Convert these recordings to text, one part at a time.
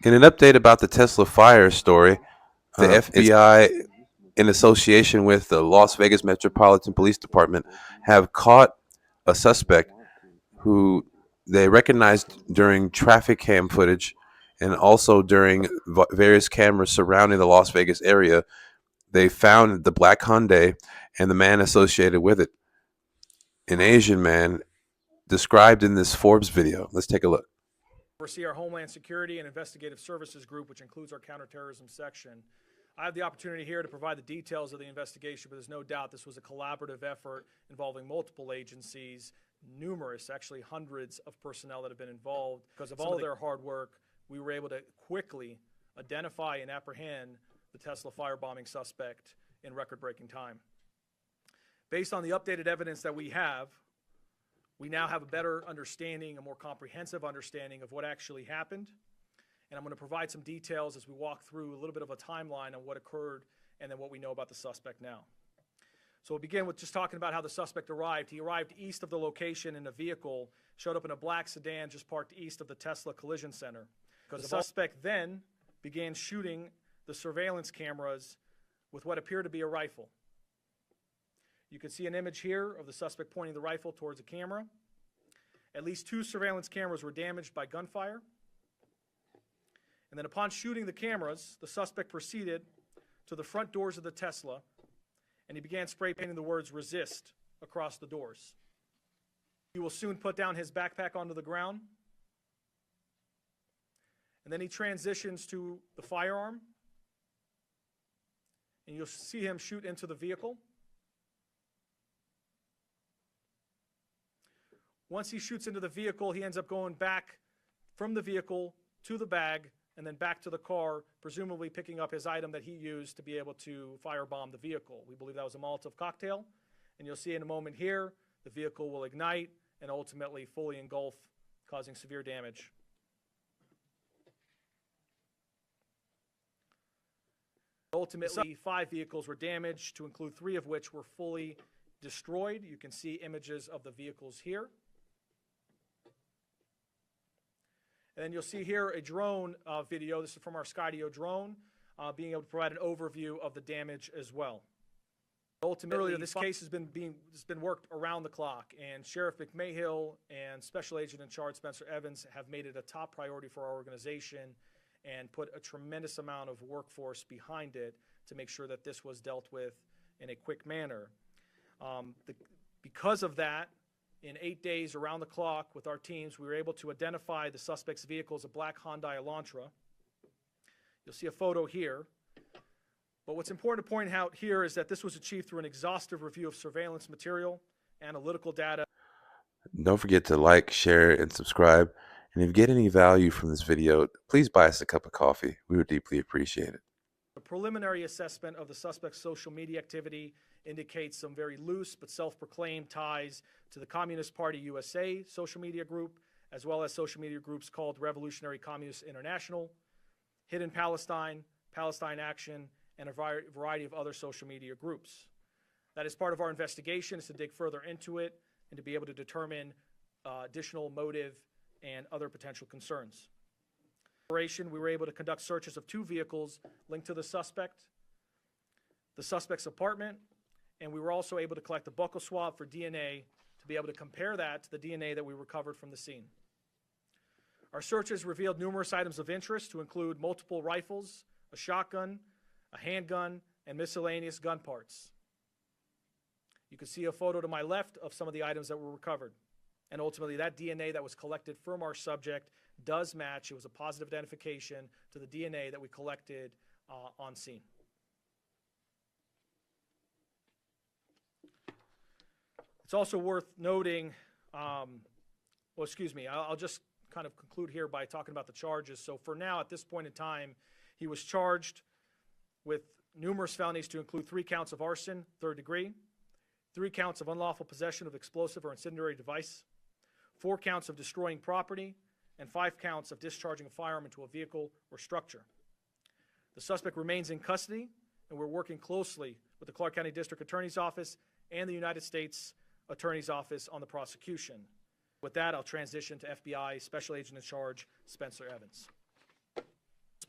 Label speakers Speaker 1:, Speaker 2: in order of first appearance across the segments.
Speaker 1: In an update about the Tesla fire story, the FBI, in association with the Las Vegas Metropolitan Police Department, have caught a suspect who they recognized during traffic cam footage and also during various cameras surrounding the Las Vegas area. They found the black Hyundai and the man associated with it, an Asian man described in this Forbes video. Let's take a look.
Speaker 2: Oversee our Homeland Security and Investigative Services Group, which includes our counterterrorism section. I have the opportunity here to provide the details of the investigation, but there's no doubt this was a collaborative effort involving multiple agencies, numerous, actually hundreds of personnel that have been involved. Because of all of their hard work, we were able to quickly identify and apprehend the Tesla firebombing suspect in record-breaking time. Based on the updated evidence that we now have a better understanding, a more comprehensive understanding of what actually happened. And I'm going to provide some details as we walk through a little bit of a timeline on what occurred and then what we know about the suspect now. So we'll begin with just talking about how the suspect arrived. He arrived east of the location in a vehicle, showed up in a black sedan just parked east of the Tesla Collision Center. Because the suspect then began shooting the surveillance cameras with what appeared to be a rifle. You can see an image here of the suspect pointing the rifle towards a camera. At least 2 surveillance cameras were damaged by gunfire. And then upon shooting the cameras, the suspect proceeded to the front doors of the Tesla, and he began spray painting the words "resist" across the doors. He will soon put down his backpack onto the ground. And then he transitions to the firearm. And you'll see him shoot into the vehicle. Once he shoots into the vehicle, he ends up going back from the vehicle to the bag and then back to the car, presumably picking up his item that he used to be able to firebomb the vehicle. We believe that was a Molotov cocktail. And you'll see in a moment here, the vehicle will ignite and ultimately fully engulf, causing severe damage. Ultimately, 5 vehicles were damaged, to include 3 of which were fully destroyed. You can see images of the vehicles here. And then you'll see here a drone video. This is from our Skydio drone, being able to provide an overview of the damage as well. Ultimately, this case has been worked around the clock, and Sheriff McMahill and Special Agent in Charge Spencer Evans have made it a top priority for our organization and put a tremendous amount of workforce behind it to make sure that this was dealt with in a quick manner. Because of that, in 8 days around the clock with our teams, we were able to identify the suspect's vehicle as a black Hyundai Elantra. You'll see a photo here. But what's important to point out here is that this was achieved through an exhaustive review of surveillance material, analytical data.
Speaker 1: Don't forget to like, share, and subscribe. And if you get any value from this video, please buy us a cup of coffee. We would deeply appreciate it.
Speaker 2: A preliminary assessment of the suspect's social media activity indicates some very loose but self-proclaimed ties to the Communist Party USA social media group, as well as social media groups called Revolutionary Communist International, Hidden Palestine, Palestine Action, and a variety of other social media groups. That is part of our investigation, is to dig further into it and to be able to determine additional motive and other potential concerns. We were able to conduct searches of 2 vehicles linked to the suspect's apartment, and we were also able to collect a buccal swab for DNA to be able to compare that to the DNA that we recovered from the scene. Our searches revealed numerous items of interest, to include multiple rifles, a shotgun, a handgun, and miscellaneous gun parts. You can see a photo to my left of some of the items that were recovered. And ultimately, that DNA that was collected from our subject does match. It was a positive identification to the DNA that we collected on scene. It's also worth noting, I'll just kind of conclude here by talking about the charges. So for now, at this point in time, he was charged with numerous felonies, to include 3 counts of arson, 3rd degree, 3 counts of unlawful possession of explosive or incendiary device, 4 counts of destroying property, and 5 counts of discharging a firearm into a vehicle or structure. The suspect remains in custody, and we're working closely with the Clark County District Attorney's Office and the United States Attorney's Office on the prosecution. With that, I'll transition to FBI Special Agent in Charge Spencer Evans.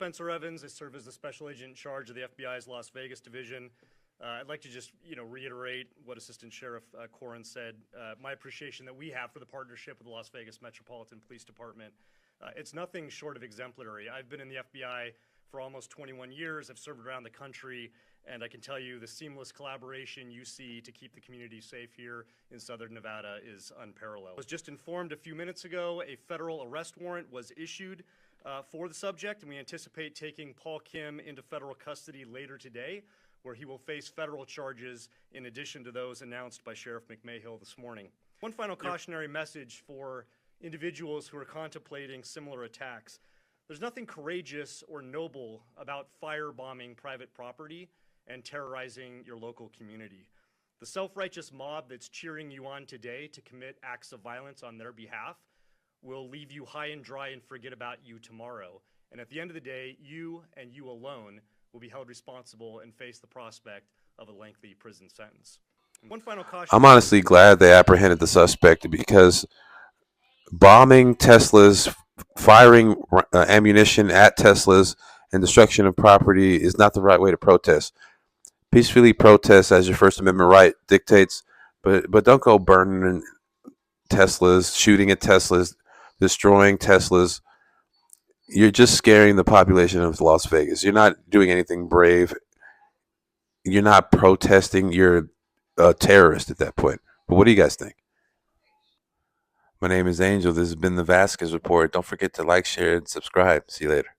Speaker 3: Spencer Evans. I serve as the special agent in charge of the FBI's Las Vegas division. I'd like to just, reiterate what Assistant Sheriff Corin said. My appreciation that we have for the partnership with the Las Vegas Metropolitan Police Department. It's nothing short of exemplary. I've been in the FBI for almost 21 years. I've served around the country, and I can tell you the seamless collaboration you see to keep the community safe here in Southern Nevada is unparalleled. I was just informed a few minutes ago a federal arrest warrant was issued for the subject, and we anticipate taking Paul Kim into federal custody later today, where he will face federal charges in addition to those announced by Sheriff McMahill this morning. One final cautionary message for individuals who are contemplating similar attacks. There's nothing courageous or noble about firebombing private property and terrorizing your local community. The self-righteous mob that's cheering you on today to commit acts of violence on their behalf will leave you high and dry and forget about you tomorrow. And at the end of the day, you and you alone will be held responsible and face the prospect of a lengthy prison sentence. And one final caution.
Speaker 1: I'm honestly glad they apprehended the suspect, because bombing Teslas, firing ammunition at Teslas, and destruction of property is not the right way to protest. Peacefully protest as your First Amendment right dictates, but don't go burning Teslas, shooting at Teslas, destroying Teslas. You're just scaring the population of Las Vegas. You're not doing anything brave. You're not protesting. You're a terrorist at that point. But what do you guys think? My name is Angel. This has been the Vasquez Report. Don't forget to like, share, and subscribe. See you later.